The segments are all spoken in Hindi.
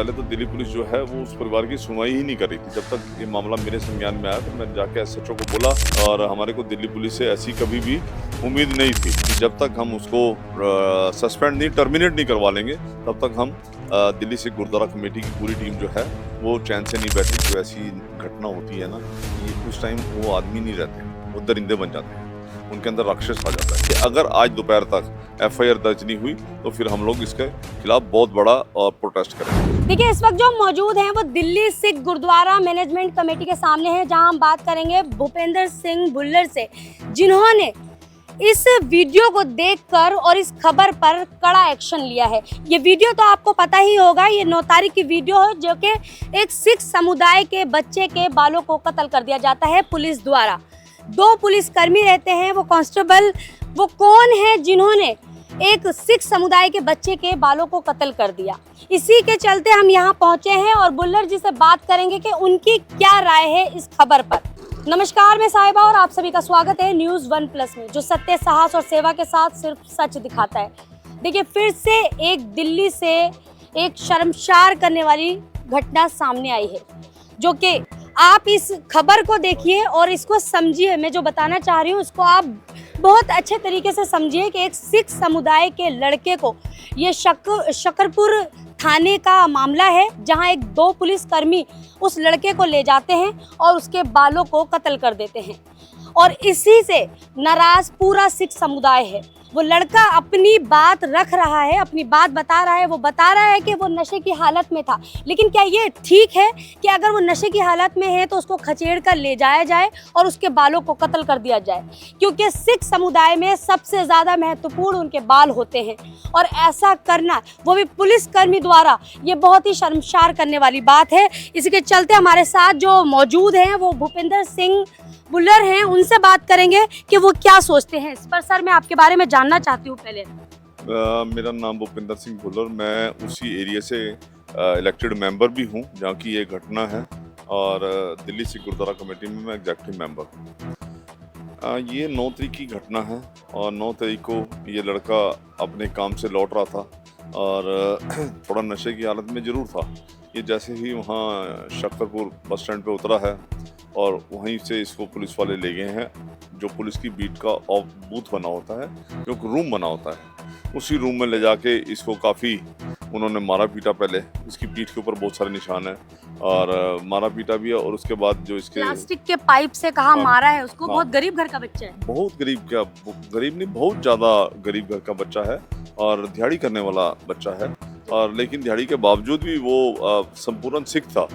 पहले तो दिल्ली पुलिस जो है वो उस परिवार की सुनवाई ही नहीं कर रही थी। जब तक ये मामला मेरे संज्ञान में आया तो मैं जाके एसएचओ को बोला, और हमारे को दिल्ली पुलिस से ऐसी कभी भी उम्मीद नहीं थी कि जब तक हम उसको सस्पेंड नहीं, टर्मिनेट नहीं करवा लेंगे, तब तक हम दिल्ली से गुरुद्वारा कमेटी की पूरी टीम जो है वो चैन से नहीं बैठी। जो ऐसी घटना होती है ना, ये उस टाइम वो आदमी नहीं रहते, वो दरिंदे बन जाते हैं, उनके अंदर राक्षस आ जाता है। कि अगर आज दोपहर तक एफआईआर दर्ज नहीं हुई तो फिर हम लोग इसके खिलाफ बहुत बड़ा प्रोटेस्ट करेंगे। देखिए, इस वक्त जो मौजूद हैं वो दिल्ली सिख गुरुद्वारा मैनेजमेंट कमेटी के सामने हैं, जहां हम बात करेंगे भूपेंद्र सिंह भुल्लर से, जिन्होंने इस वीडियो को देखकर और इस खबर पर कड़ा एक्शन लिया है। ये वीडियो तो आपको पता ही होगा, ये 9 तारीख की वीडियो है, जो कि एक सिख समुदाय के बच्चे के बालों को कत्ल कर दिया जाता है पुलिस द्वारा। 2 पुलिसकर्मी रहते हैं, वो कांस्टेबल, वो कौन है जिन्होंने एक सिख समुदाय के बच्चे के बालों को कत्ल कर दिया। इसी के चलते हम यहाँ पहुँचे हैं और भुल्लर जी से बात करेंगे कि उनकी क्या राय है इस खबर पर। नमस्कार, मैं साहिबा और आप सभी का स्वागत है न्यूज़ 1+ में, जो सत्य, साहस और सेवा के साथ सिर्फ सच दिखाता है। देखिए, फिर से एक दिल्ली से एक शर्मसार करने वाली घटना सामने आई है, जो कि आप इस खबर को देखिए और इसको समझिए। मैं जो बताना चाह रही हूँ उसको आप बहुत अच्छे तरीके से समझिए कि एक सिख समुदाय के लड़के को, ये शकरपुर थाने का मामला है, जहां एक 2 पुलिसकर्मी उस लड़के को ले जाते हैं और उसके बालों को कत्ल कर देते हैं। और इसी से नाराज पूरा सिख समुदाय है। वो लड़का अपनी बात रख रहा है, अपनी बात बता रहा है। वो बता रहा है कि वो नशे की हालत में था, लेकिन क्या ये ठीक है कि अगर वो नशे की हालत में है तो उसको खचेड़ कर ले जाया जाए और उसके बालों को कत्ल कर दिया जाए? क्योंकि सिख समुदाय में सबसे ज़्यादा महत्वपूर्ण उनके बाल होते हैं, और ऐसा करना, वो भी पुलिसकर्मी द्वारा, ये बहुत ही शर्मसार करने वाली बात है। इसके चलते हमारे साथ जो मौजूद हैं वो भूपेंद्र सिंह भुल्लर हैं, उनसे बात करेंगे कि वो क्या सोचते हैं इस पर। सर, मैं आपके बारे में जानना चाहती हूँ पहले। मेरा नाम भूपेंद्र सिंह भुल्लर, मैं उसी एरिया से इलेक्टेड मेंबर भी हूँ जहाँ की ये घटना है, और दिल्ली सिख गुरुद्वारा कमेटी में मैं एग्जेक्टिव मेंबर हूँ। ये 9 तारीख की घटना है, और 9 तारीख को ये लड़का अपने काम से लौट रहा था और थोड़ा नशे की हालत में ज़रूर था। ये जैसे ही वहाँ शकरपुर बस स्टैंड पे उतरा है और वहीं से इसको पुलिस वाले ले गए हैं, जो पुलिस की बीट का ऑफ बूथ बना होता है, जो रूम बना होता है, उसी रूम में ले जाके इसको काफ़ी उन्होंने मारा पीटा। पहले इसकी पीठ के ऊपर बहुत सारे निशान हैं और मारा पीटा भी है, और उसके बाद जो इसके प्लास्टिक के पाइप से कहा मारा है उसको। बहुत गरीब घर का बच्चा है, बहुत गरीब, क्या गरीब नहीं, बहुत ज़्यादा गरीब घर का बच्चा है और दिहाड़ी करने वाला बच्चा है। और लेकिन दिहाड़ी के बावजूद भी वो संपूर्ण सिख था।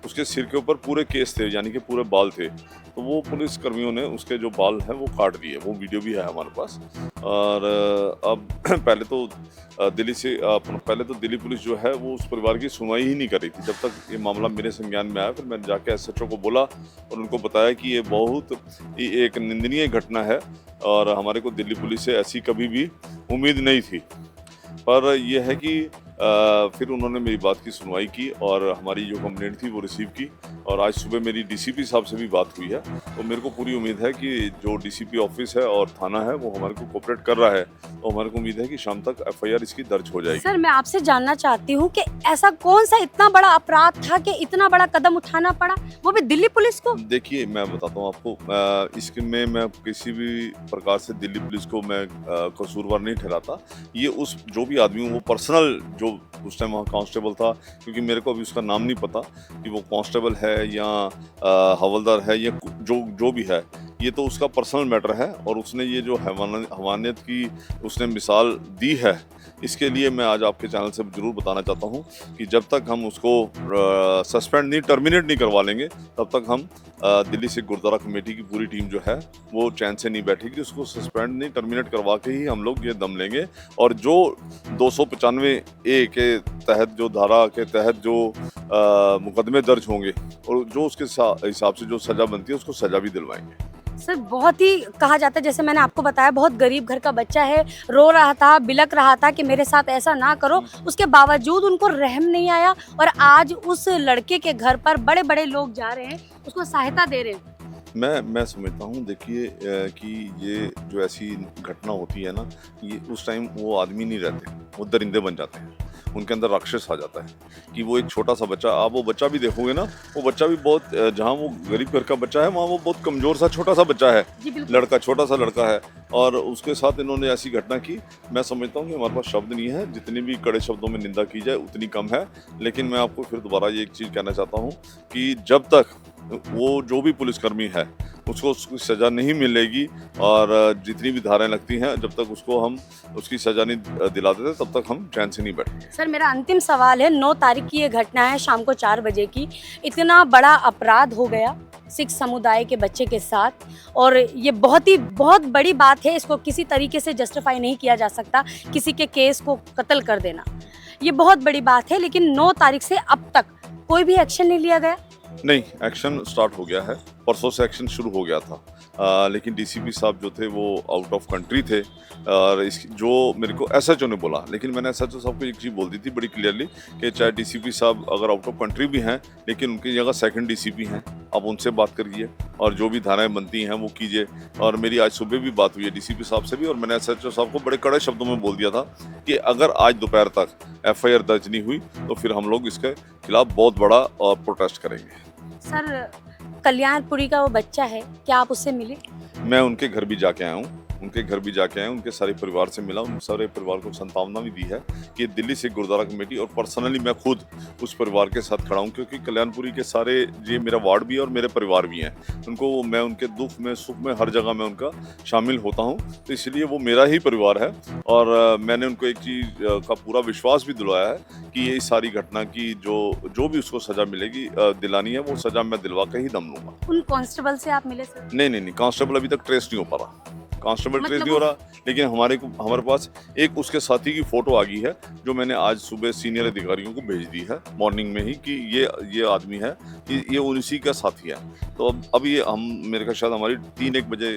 उसके सिर के ऊपर पूरे केस थे, यानी कि पूरे बाल थे, तो वो पुलिस कर्मियों ने उसके जो बाल हैं वो काट दिए। वो वीडियो भी है हमारे पास। और अब पहले तो दिल्ली पुलिस जो है वो उस परिवार की सुनवाई ही नहीं कर रही थी। जब तक ये मामला मेरे संज्ञान में आया, फिर मैं जाके एसएचओ को बोला और उनको बताया कि ये बहुत एक निंदनीय घटना है और हमारे को दिल्ली पुलिस से ऐसी कभी भी उम्मीद नहीं थी। पर यह है कि फिर उन्होंने मेरी बात की सुनवाई की और हमारी जो कंप्लेंट थी वो रिसीव की, और आज सुबह मेरी डीसीपी साहब से भी बात हुई है। तो मेरे को पूरी उम्मीद है कि जो डीसीपी ऑफिस है और थाना है वो हमारे को कोऑपरेट कर रहा है, तो हमारे को उम्मीद है कि शाम तक एफआईआर इसकी दर्ज हो जाएगी। सर, मैं आपसे जानना चाहती हूँ कि ऐसा कौन सा इतना बड़ा अपराध था कि इतना बड़ा कदम उठाना पड़ा, वो भी दिल्ली पुलिस को? देखिए, मैं बताता हूँ आपको, इसमें मैं किसी भी प्रकार से दिल्ली पुलिस को मैं कसूरवार नहीं ठहराता। ये उस जो भी आदमी, वो पर्सनल, जो उस टाइम वहाँ कांस्टेबल था, क्योंकि मेरे को अभी उसका नाम नहीं पता कि वो कांस्टेबल है या हवलदार है या जो भी है, ये तो उसका पर्सनल मैटर है। और उसने ये जो हवानियत की उसने मिसाल दी है, इसके लिए मैं आज आपके चैनल से ज़रूर बताना चाहता हूँ कि जब तक हम उसको सस्पेंड नहीं, टर्मिनेट नहीं करवा लेंगे, तब तक हम दिल्ली सिख गुरुद्वारा कमेटी की पूरी टीम जो है वो चैन से नहीं बैठेगी। उसको सस्पेंड नहीं, टर्मिनेट करवा के ही हम लोग ये दम लेंगे। और जो 295A के तहत, जो धारा के तहत जो मुकदमे दर्ज होंगे और जो उसके हिसाब से जो सज़ा बनती है उसको सज़ा भी दिलवाएंगे। सर, बहुत ही कहा जाता है, जैसे मैंने आपको बताया, बहुत गरीब घर का बच्चा है, रो रहा था, बिलक रहा था कि मेरे साथ ऐसा ना करो। उसके बावजूद उनको रहम नहीं आया और आज उस लड़के के घर पर बड़े बड़े लोग जा रहे हैं, उसको सहायता दे रहे हैं। मैं समझता हूँ, देखिए कि ये जो ऐसी घटना होती है ना, ये उस टाइम वो आदमी नहीं रहते, वो दरिंदे बन जाते हैं, उनके अंदर राक्षस आ जाता है कि वो एक छोटा सा बच्चा, आप वो बच्चा भी देखोगे ना, वो बच्चा भी बहुत, जहाँ वो गरीब घर का बच्चा है वहाँ वो बहुत कमज़ोर सा छोटा सा बच्चा है, लड़का, छोटा सा लड़का है, और उसके साथ इन्होंने ऐसी घटना की। मैं समझता हूँ कि हमारे पास शब्द नहीं है, जितनी भी कड़े शब्दों में निंदा की जाए उतनी कम है। लेकिन मैं आपको फिर दोबारा ये एक चीज़ कहना चाहता हूँ कि जब तक वो जो भी पुलिसकर्मी है उसको उसकी सज़ा नहीं मिलेगी और जितनी भी धाराएं लगती हैं, जब तक उसको हम उसकी सज़ा नहीं दिला देते तब तक हम चैन से नहीं बैठेंगे। सर मेरा अंतिम सवाल है, 9 तारीख की ये घटना है, शाम को 4 बजे की। इतना बड़ा अपराध हो गया सिख समुदाय के बच्चे के साथ, और ये बहुत बड़ी बात है, इसको किसी तरीके से जस्टिफाई नहीं किया जा सकता, किसी के केस को कत्ल कर देना, ये बहुत बड़ी बात है। लेकिन 9 तारीख से अब तक कोई भी एक्शन नहीं लिया गया? नहीं, एक्शन स्टार्ट हो गया है, परसों से एक्शन शुरू हो गया था। लेकिन डीसीपी साहब जो थे वो आउट ऑफ कंट्री थे, और जो मेरे को एसएचओ ने बोला, लेकिन मैंने एसएचओ साहब को एक चीज़ बोल दी थी बड़ी क्लियरली कि चाहे डीसीपी साहब अगर आउट ऑफ कंट्री भी हैं, लेकिन उनकी जगह सेकंड डीसीपी हैं, आप उनसे बात करिए और जो भी धाराएं बनती हैं वो कीजिए। और मेरी आज सुबह भी बात हुई है डीसीपी साहब से भी, और मैंने एसएचओ साहब को बड़े कड़े शब्दों में बोल दिया था कि अगर आज दोपहर तक एफआईआर दर्ज नहीं हुई तो फिर हम लोग इसके खिलाफ बहुत बड़ा प्रोटेस्ट करेंगे। सर कल्याणपुरी का वो बच्चा है, क्या आप उससे मिले? मैं उनके घर भी जाके आया हूँ, उनके सारे परिवार से मिला, उन सारे परिवार को सांत्वना भी दी है कि दिल्ली सिख गुरुद्वारा कमेटी और पर्सनली मैं खुद उस परिवार के साथ खड़ा हूँ, क्योंकि कल्याणपुरी के सारे, ये मेरा वार्ड भी है और मेरे परिवार भी हैं, उनको मैं उनके दुख में सुख में हर जगह मैं उनका शामिल होता हूँ, तो इसलिए वो मेरा ही परिवार है। और मैंने उनको एक चीज़ का पूरा विश्वास भी दिलवाया है कि ये सारी घटना की जो भी उसको सज़ा मिलेगी दिलानी है, वो सज़ा मैं दिलवा के ही दम लूँगा। उन कांस्टेबल से आप मिले सर? नहीं, कांस्टेबल अभी तक ट्रेस नहीं हो पा रहा, कांस्टेबल ट्रेस नहीं हो रहा, लेकिन हमारे पास एक उसके साथी की फोटो आ गई है जो मैंने आज सुबह सीनियर अधिकारियों को भेज दी है मॉर्निंग में ही कि ये आदमी है, ये उसी का साथी है। तो अब ये हम, मेरे ख्याल शायद हमारी 3-1 बजे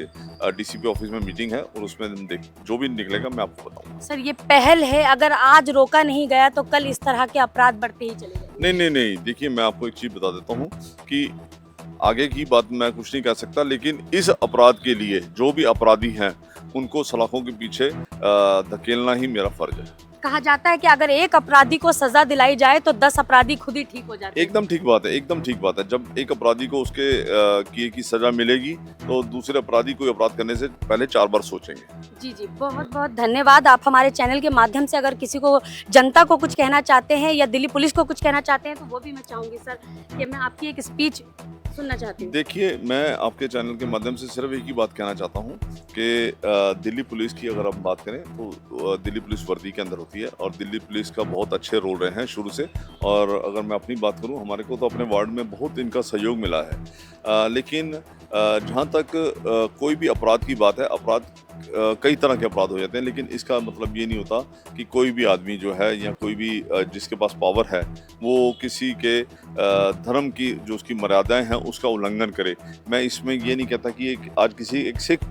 डीसीपी ऑफिस में मीटिंग है और उसमें जो भी निकलेगा मैं आपको बताऊंगा। सर ये पहल है, अगर आज रोका नहीं गया तो कल इस तरह के अपराध बढ़ते ही चले जाएंगे। नहीं, देखिए मैं आपको एक चीज़ बता देता हूँ कि आगे की बात मैं कुछ नहीं कह सकता, लेकिन इस अपराध के लिए जो भी अपराधी हैं उनको सलाखों के पीछे धकेलना ही मेरा फर्ज है। कहा जाता है कि अगर एक अपराधी को सजा दिलाई जाए तो 10 अपराधी खुद ही ठीक हो जाते हैं। एकदम ठीक बात है। जब एक अपराधी को उसके किए की सजा मिलेगी तो दूसरे अपराधी कोई अपराध करने से पहले 4 बार सोचेंगे। जी बहुत धन्यवाद। आप हमारे चैनल के माध्यम से अगर किसी को, जनता को कुछ कहना चाहते हैं या दिल्ली पुलिस को कुछ कहना चाहते हैं तो वो भी मैं चाहूँगी सर कि मैं आपकी एक स्पीच सुनना चाहती हूँ। देखिए, मैं आपके चैनल के माध्यम से सिर्फ एक ही बात कहना चाहता हूँ कि दिल्ली पुलिस की अगर हम बात करें तो दिल्ली पुलिस वर्दी के अंदर होती है और दिल्ली पुलिस का बहुत अच्छे रोल रहे हैं शुरू से। और अगर मैं अपनी बात करूँ, हमारे को तो अपने वार्ड में बहुत इनका सहयोग मिला है। लेकिन जहाँ तक कोई भी अपराध की बात है, अपराध कई तरह के अपराध हो जाते हैं, लेकिन इसका मतलब ये नहीं होता कि कोई भी आदमी जो है या कोई भी जिसके पास पावर है वो किसी के धर्म की जो उसकी मर्यादाएं हैं उसका उल्लंघन करे। मैं इसमें ये नहीं कहता कि आज किसी एक सिख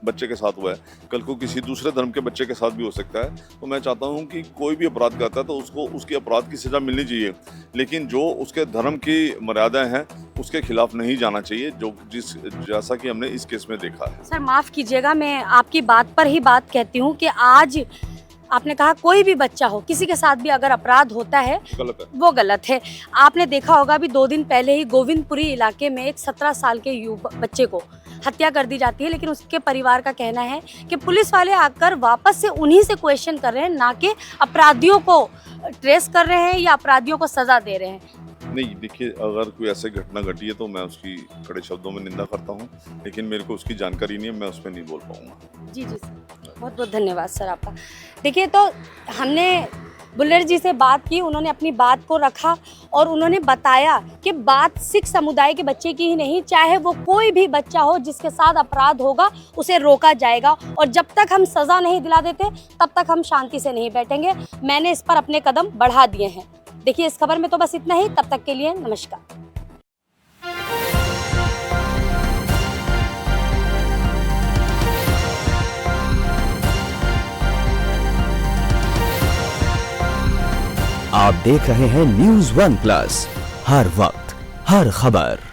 बच्चे के साथ हुआ है, कल को किसी दूसरे धर्म के बच्चे के साथ भी हो सकता है। तो मैं चाहता हूँ कि कोई भी अपराध करता है तो उसको उसकी अपराध की सज़ा मिलनी चाहिए, लेकिन जो उसके धर्म की मर्यादाएं हैं उसके खिलाफ नहीं जाना चाहिए, जैसा कि हमने इस केस में देखा है। सर माफ़ कीजिएगा, मैं आपकी बात पर ही बात कहती हूँ कि आज आपने कहा कोई भी बच्चा हो, किसी के साथ भी अगर अपराध होता है वो गलत है। आपने देखा होगा अभी 2 दिन पहले ही गोविंदपुरी इलाके में एक 17 साल के बच्चे को हत्या कर दी जाती है, लेकिन उसके परिवार का कहना है कि पुलिस वाले आकर वापस से उन्हीं से क्वेश्चन कर रहे हैं, ना कि अपराधियों को ट्रेस कर रहे हैं या अपराधियों को सजा दे रहे हैं। नहीं, देखिए, अगर कोई ऐसी घटना घटी है तो मैं उसकी कड़े शब्दों में निंदा करता हूँ, लेकिन मेरे को उसकी जानकारी नहीं है, मैं उस पर नहीं बोल पाऊँगा। जी सर, बहुत धन्यवाद सर आपका। देखिए, तो हमने बुल्लर जी से बात की, उन्होंने अपनी बात को रखा और उन्होंने बताया कि बात सिख समुदाय के बच्चे की ही नहीं, चाहे वो कोई भी बच्चा हो जिसके साथ अपराध होगा उसे रोका जाएगा, और जब तक हम सज़ा नहीं दिला देते तब तक हम शांति से नहीं बैठेंगे। मैंने इस पर अपने कदम बढ़ा दिए हैं। देखिए, इस खबर में तो बस इतना ही। तब तक के लिए नमस्कार। आप देख रहे हैं News One Plus, हर वक्त हर खबर।